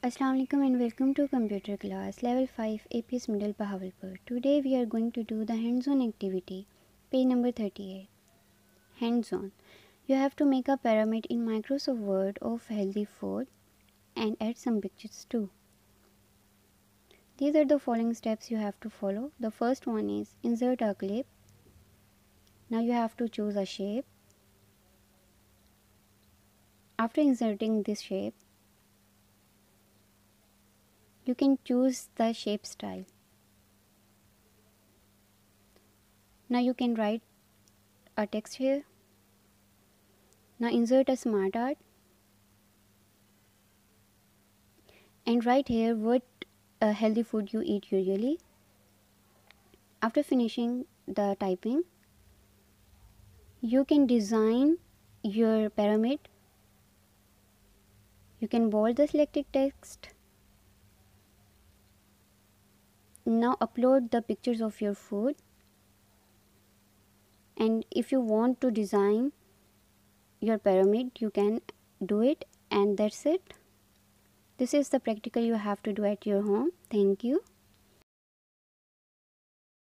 Assalamu alaikum and welcome to computer class level 5 APS Middle Bahawalpur. Today we are going to do the hands-on activity, page number 38. Hands-on. You have to make a pyramid in Microsoft Word of healthy food and add some pictures too. These are the following steps you have to follow. The first one is insert a clip. Now you have to choose a shape. After inserting this shape, you can choose the shape style. Now you can write a text here. Now insert a smart art and write here what healthy food you eat usually. After finishing the typing, you can design your pyramid. You can bold the selected text. Now upload the pictures of your food, and if you want to design your pyramid you can do it, and that's it. This is the practical you have to do at your home. Thank you.